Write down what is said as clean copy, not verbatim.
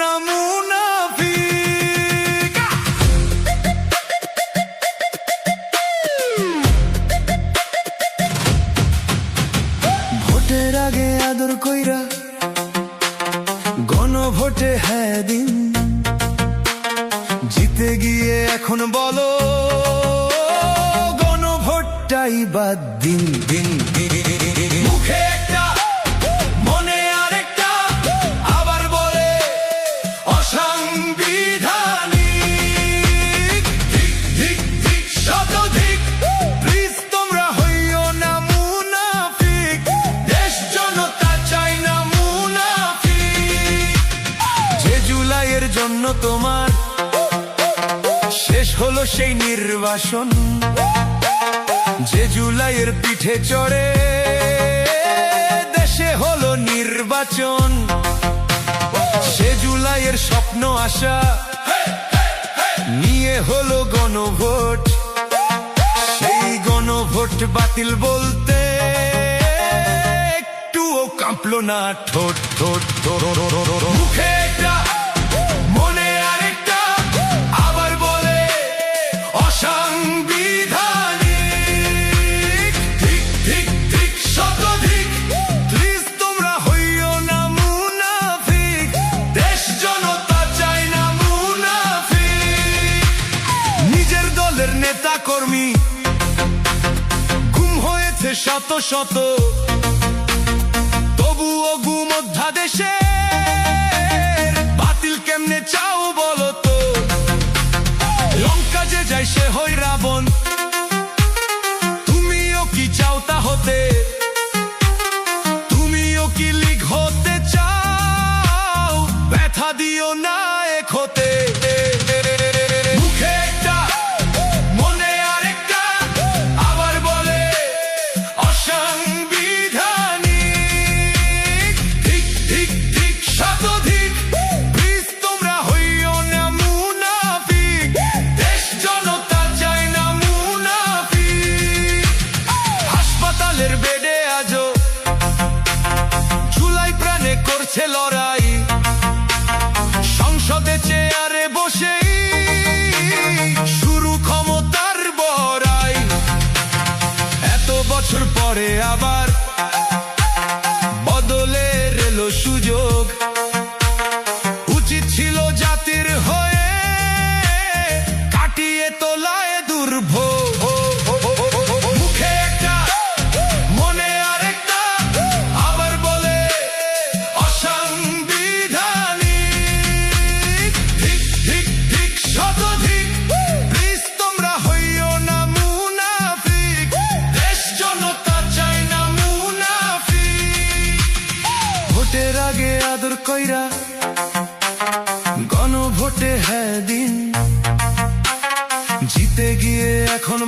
না মুনাফিক। ভোটের আগে আদর কইরা গণভোটে হ্যাঁ দিন, জিতে গিয়ে এখন বলো গণভোটটাই বাদ দিন। দিন মুখে একটা মনে আরেকটা, আবার বলে অসাংবিধানিক। ঠিক ঠিক ঠিক শতধিক, প্লিজ তোমরা হইও না মুনাফিক। দেশ জনতা চাই না মুনাফিক। যে জুলাইয়ের জন্য তোমার শেষ হলো সেই নির্বাসন, যে জুলাইয়ের পিঠে চড়ে দেশে হলো নির্বাচন, সে জুলাইয়ের স্বপ্ন আশা নিয়ে হলো গণভোট। সেই গণভোট বাতিল বলতে একটুও কাঁপলো না ঠোঁট ঠোঁট। মুখে একটা মনে আরেকটা, আবার বলে অসাংবিধানিক। ঠিক ঠিক ঠিক শতধিক, প্লিজ তোমরা হইও না মুনাফিক। দেশ জনতা চাই না মুনাফিক। নিজের দলের নেতা কর্মী গুম হয়েছে শত শত, তবুও গুম অধ্যাদেশে বাতিল কেমনে চাও বলো তো? লঙ্কা যে যায় সে হই রাবণ, তুমিও কি চাও তা হতে? তুমিও কি লীগ হতে চাও? ব্যথা দিও না এক হতে। মুখে একটা মনে আরেকটা, আবার বলে অসাংবিধানিক। ঠিক ঠিক ঠিক শতধিক, প্লিজ তোমরা হইও না মুনাফিক। দেশ জনতা চাই না মুনাফিক। হাসপাতালের বেডে আজও জুলাই প্রাণে করছে লড়াই, সংসদে চেয়ারে বসেই শুরু ক্ষমতার বড়াই। এত বছর পরে আবার বদলের এলো সুযোগ, উচিত ছিল জাতির হয়ে কাটিয়ে তোলায় দুর্ভোগ। মুখে একটা মনে আরেকটা, আবার বলে অসাংবিধানিক। ঠিক ঠিক ঠিক শতধিক, প্লিজ তোমরা হইও না মুনাফিক। দেশ জনতা চাই না মুনাফিক। ভোটের আগে আদর কইরা গণভোটে হ্যাঁ দিন, জিতে গিয়ে এখন